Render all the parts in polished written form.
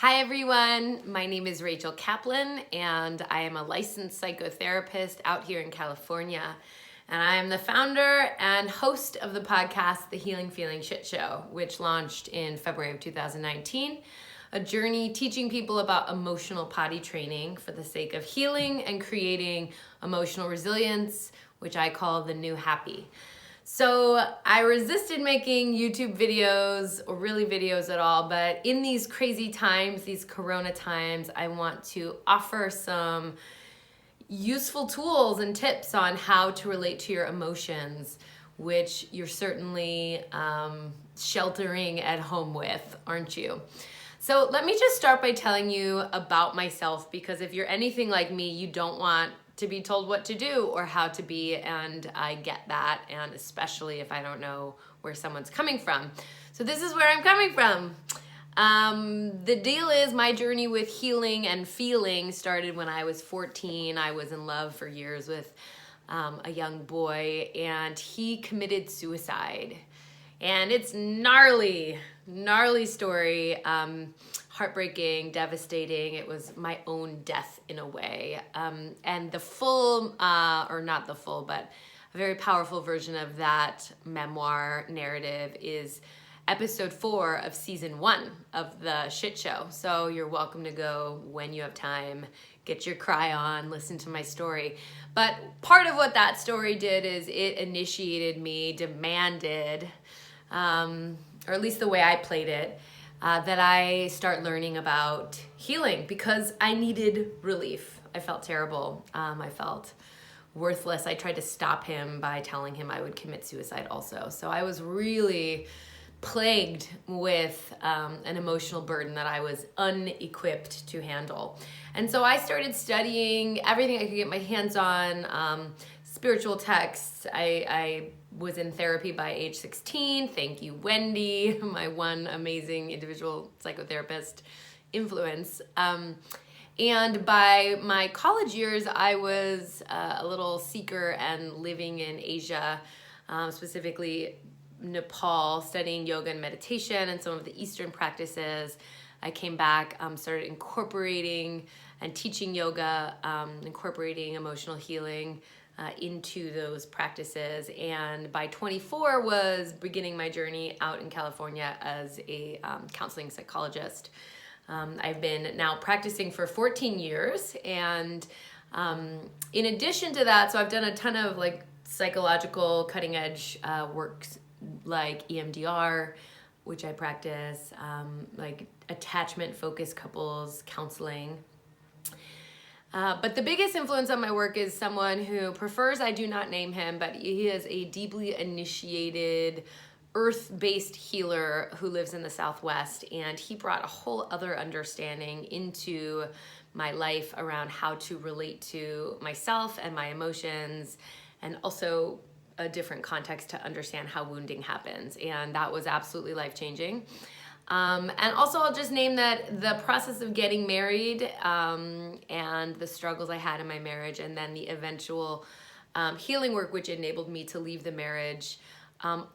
Hi everyone, my name is Rachel Kaplan and I am a licensed psychotherapist out here in California. And I am the founder and host of the podcast, The Healing Feeling Shit Show, which launched in February of 2019. A journey teaching people about emotional potty training for the sake of healing and creating emotional resilience, which I call the new happy. So I resisted making YouTube videos or really videos at all, but in these crazy times, these Corona times, I want to offer some useful tools and tips on how to relate to your emotions, which you're certainly sheltering at home with, aren't you? So let me just start by telling you about myself, because if you're anything like me, you don't want to be told what to do or how to be, and I get that, and especially if I don't know where someone's coming from. So this is where I'm coming from. The deal is my journey with healing and feeling started when I was 14. I was in love for years with a young boy, and he committed suicide. And it's gnarly story. Heartbreaking, devastating. It was my own death in a way. And the full, or not the full, but a very powerful version of that memoir narrative is episode 4 of season 1 of the shit show. So you're welcome to go when you have time, get your cry on, listen to my story. But part of what that story did is it initiated me, demanded, or at least the way I played it, that I start learning about healing because I needed relief. I felt terrible. I felt worthless. I tried to stop him by telling him I would commit suicide also. So I was really plagued with an emotional burden that I was unequipped to handle. And so I started studying everything I could get my hands on, spiritual texts. I was in therapy by age 16. Thank you, Wendy, my one amazing individual psychotherapist influence. And by my college years, I was a little seeker and living in Asia, specifically Nepal, studying yoga and meditation and some of the Eastern practices. I came back, started incorporating and teaching yoga, incorporating emotional healing into those practices, and by 24 was beginning my journey out in California as a counseling psychologist. I've been now practicing for 14 years, and in addition to that, so I've done a ton of like psychological cutting edge works like EMDR, which I practice, like attachment focused couples counseling. But the biggest influence on my work is someone who prefers I do not name him, but he is a deeply initiated earth-based healer who lives in the Southwest, and he brought a whole other understanding into my life around how to relate to myself and my emotions, and also a different context to understand how wounding happens, and that was absolutely life-changing. And also I'll just name that the process of getting married and the struggles I had in my marriage, and then the eventual healing work which enabled me to leave the marriage,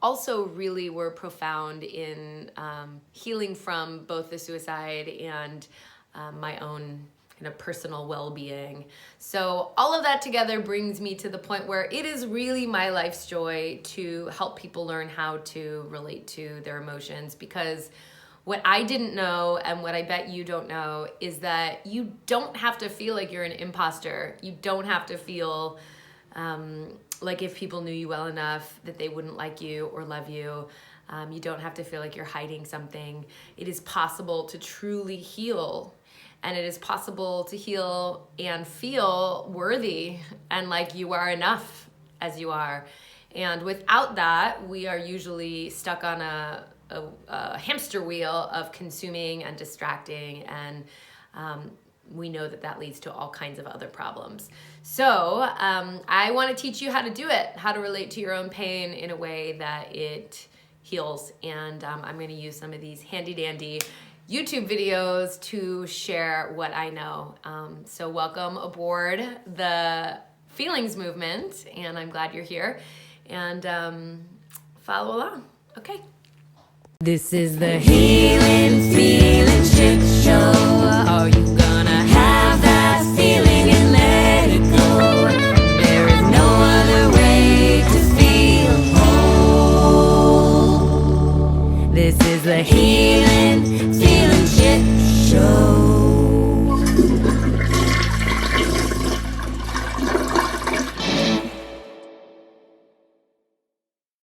also really were profound in healing from both the suicide and my own kind of personal well-being. So all of that together brings me to the point where it is really my life's joy to help people learn how to relate to their emotions, because what I didn't know, and what I bet you don't know, is that you don't have to feel like you're an imposter. You don't have to feel like if people knew you well enough that they wouldn't like you or love you. You don't have to feel like you're hiding something. It is possible to truly heal, and it is possible to heal and feel worthy and like you are enough as you are. And without that, we are usually stuck on a hamster wheel of consuming and distracting, and we know that leads to all kinds of other problems. So I want to teach you how to do it, how to relate to your own pain in a way that it heals, and I'm going to use some of these handy dandy YouTube videos to share what I know. So welcome aboard the feelings movement, and I'm glad you're here, and follow along. Okay. This is the Healing Feeling Shit Show. This is the Healing